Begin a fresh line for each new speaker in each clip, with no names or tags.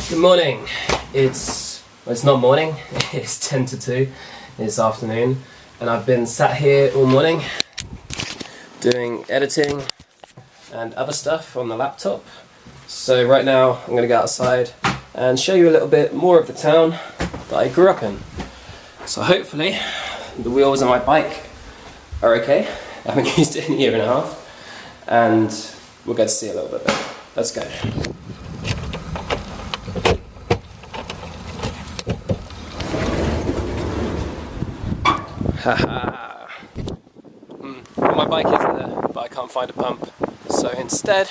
Good morning. It's not morning, it's 10 to 2, it's afternoon, and I've been sat here all morning doing editing and other stuff on the laptop. So right now I'm going to go outside and show you a little bit more of the town that I grew up in. So hopefully the wheels on my bike are okay. I haven't used it in a year and a half, and we'll get to see a little bit better. Let's go. Haha. My bike is there, but I can't find a pump. So instead,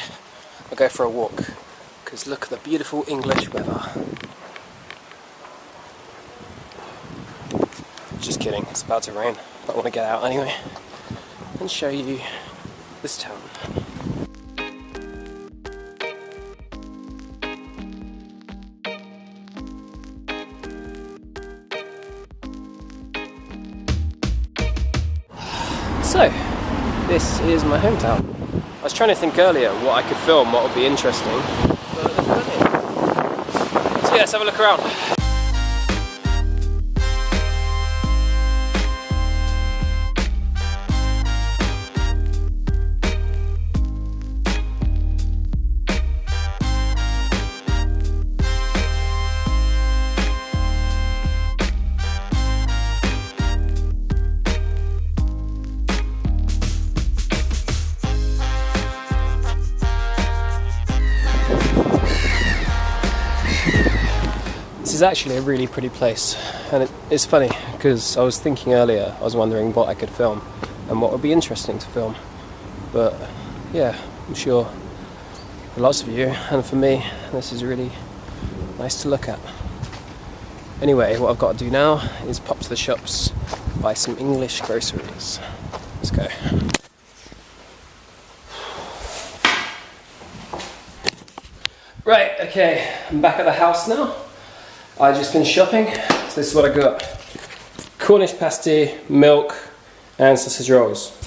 I'll go for a walk. Because look at the beautiful English weather. Just kidding, it's about to rain. But I want to get out anyway and show you this town. So, this is my hometown. I was trying to think earlier what I could film, what would be interesting, but there's nothing. So yeah, let's have a look around. This is actually a really pretty place, and it's funny because I was thinking earlier, I was wondering what I could film and what would be interesting to film, but yeah, I'm sure for lots of you and for me this is really nice to look at. Anyway, what I've got to do now is pop to the shops, buy some English groceries. Let's go. Right, okay, I'm back at the house now. I've just been shopping, so this is what I got. Cornish pasty, milk, and sausage rolls.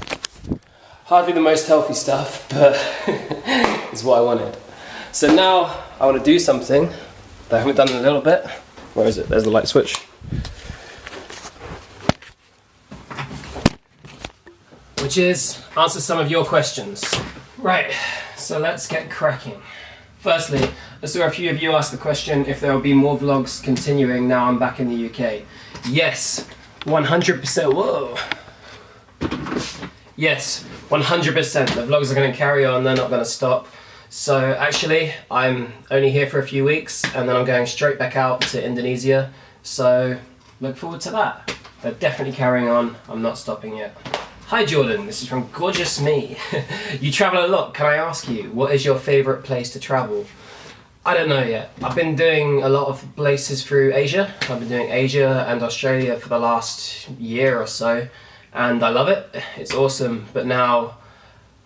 Hardly the most healthy stuff, but it's what I wanted. So now I want to do something that I haven't done in a little bit. Where is it? There's the light switch. Which is answer some of your questions. Right, so let's get cracking. Firstly, I saw a few of you ask the question if there will be more vlogs continuing now I'm back in the UK. Yes, 100%. Whoa. Yes, 100%. The vlogs are going to carry on, they're not going to stop. So actually, I'm only here for a few weeks and then I'm going straight back out to Indonesia. So look forward to that. They're definitely carrying on, I'm not stopping yet. Hi Jordan, this is from Gorgeous Me. You travel a lot, can I ask you, what is your favourite place to travel? I don't know yet. I've been doing a lot of places through Asia. I've been doing Asia and Australia for the last year or so, and I love it. It's awesome, but now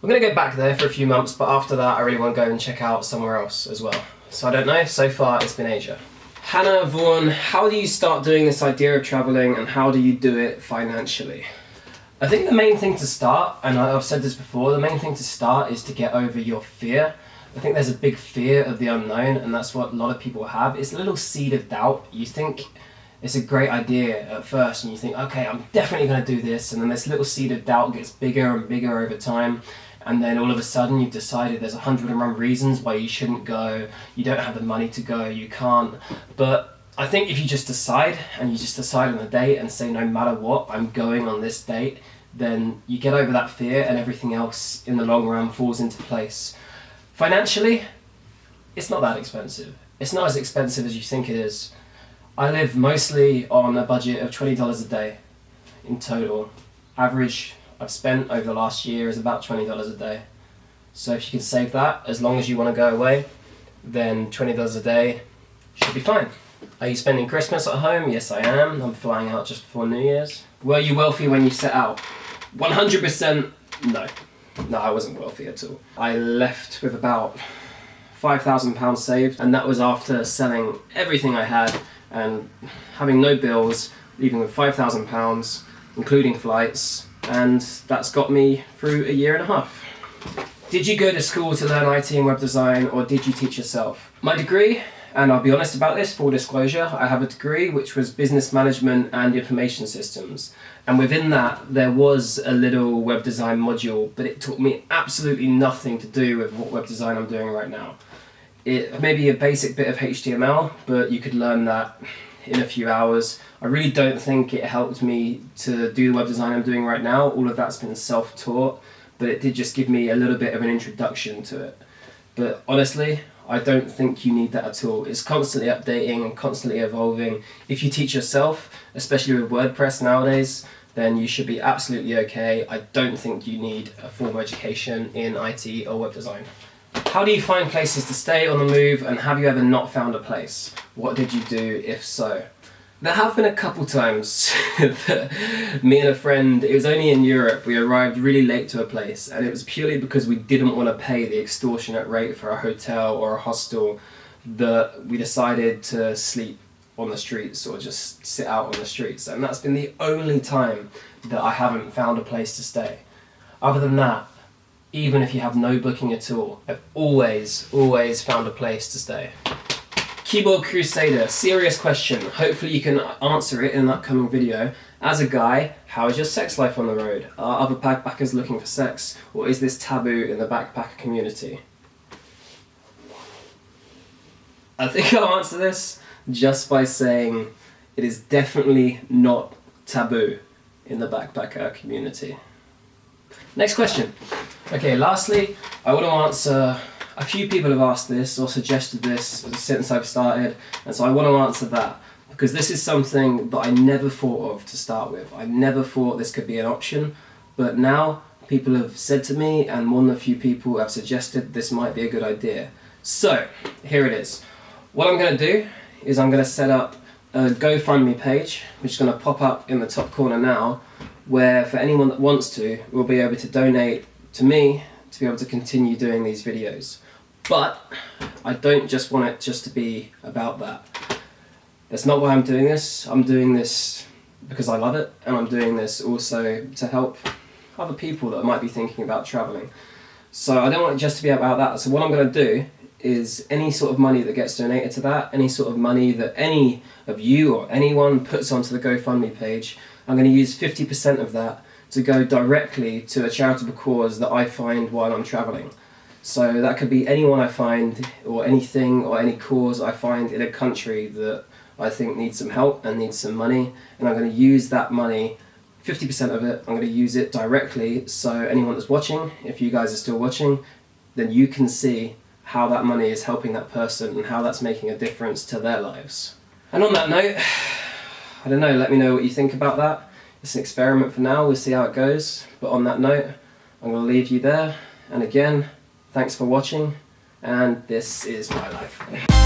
I'm going to go back there for a few months, but after that I really want to go and check out somewhere else as well. So I don't know, so far it's been Asia. Hannah Vaughan, how do you start doing this idea of travelling and how do you do it financially? I think the main thing to start, and I've said this before, the main thing to start is to get over your fear. I think there's a big fear of the unknown, and that's what a lot of people have. It's a little seed of doubt. You think it's a great idea at first, and you think, okay, I'm definitely going to do this, and then this little seed of doubt gets bigger and bigger over time, and then all of a sudden you've decided there's 101 reasons why you shouldn't go, you don't have the money to go, you can't. But I think if you just decide, and you just decide on the date and say no matter what, I'm going on this date, then you get over that fear and everything else in the long run falls into place. Financially, it's not that expensive. It's not as expensive as you think it is. I live mostly on a budget of $20 a day in total. Average I've spent over the last year is about $20 a day. So if you can save that, as long as you want to go away, then $20 a day should be fine. Are you spending Christmas at home? Yes, I am. I'm flying out just before New Year's. Were you wealthy when you set out? 100% no. No, I wasn't wealthy at all. I left with about £5,000 saved, and that was after selling everything I had and having no bills, leaving with £5,000, including flights, and that's got me through a year and a half. Did you go to school to learn IT and web design, or did you teach yourself? My degree and I'll be honest about this, full disclosure, I have a degree which was business management and information systems. And within that, there was a little web design module, but it taught me absolutely nothing to do with what web design I'm doing right now. It may be a basic bit of HTML, but you could learn that in a few hours. I really don't think it helped me to do the web design I'm doing right now. All of that's been self-taught, but it did just give me a little bit of an introduction to it. But honestly, I don't think you need that at all. It's constantly updating and constantly evolving. If you teach yourself, especially with WordPress nowadays, then you should be absolutely okay. I don't think you need a formal education in IT or web design. How do you find places to stay on the move, and have you ever not found a place? What did you do if so? There have been a couple times that me and a friend, it was only in Europe, we arrived really late to a place, and it was purely because we didn't want to pay the extortionate rate for a hotel or a hostel that we decided to sleep on the streets or just sit out on the streets. And that's been the only time that I haven't found a place to stay. Other than that, even if you have no booking at all, I've always found a place to stay. Keyboard Crusader, serious question. Hopefully you can answer it in an upcoming video. As a guy, how is your sex life on the road? Are other backpackers looking for sex, or is this taboo in the backpacker community? I think I'll answer this just by saying it is definitely not taboo in the backpacker community. Next question. Okay, lastly, I want to answer, a few people have asked this or suggested this since I've started, and so I want to answer that, because this is something that I never thought of to start with. I never thought this could be an option, but now people have said to me, and more than a few people have suggested this might be a good idea. So, here it is. What I'm going to do is I'm going to set up a GoFundMe page, which is going to pop up in the top corner now, where for anyone that wants to, will be able to donate to me to be able to continue doing these videos. But I don't just want it just to be about that. That's not why I'm doing this. I'm doing this because I love it, and I'm doing this also to help other people that might be thinking about traveling. So I don't want it just to be about that. So what I'm going to do is any sort of money that gets donated to that, any sort of money that any of you or anyone puts onto the GoFundMe page, I'm going to use 50% of that to go directly to a charitable cause that I find while I'm traveling. So that could be anyone I find, or anything or any cause I find in a country that I think needs some help and needs some money, and I'm going to use that money, 50% of it, I'm going to use it directly, so anyone that's watching, if you guys are still watching, then you can see how that money is helping that person and how that's making a difference to their lives. And on that note, I don't know, let me know what you think about that. It's an experiment for now, we'll see how it goes. But on that note, I'm going to leave you there. And again, thanks for watching, and this is my life.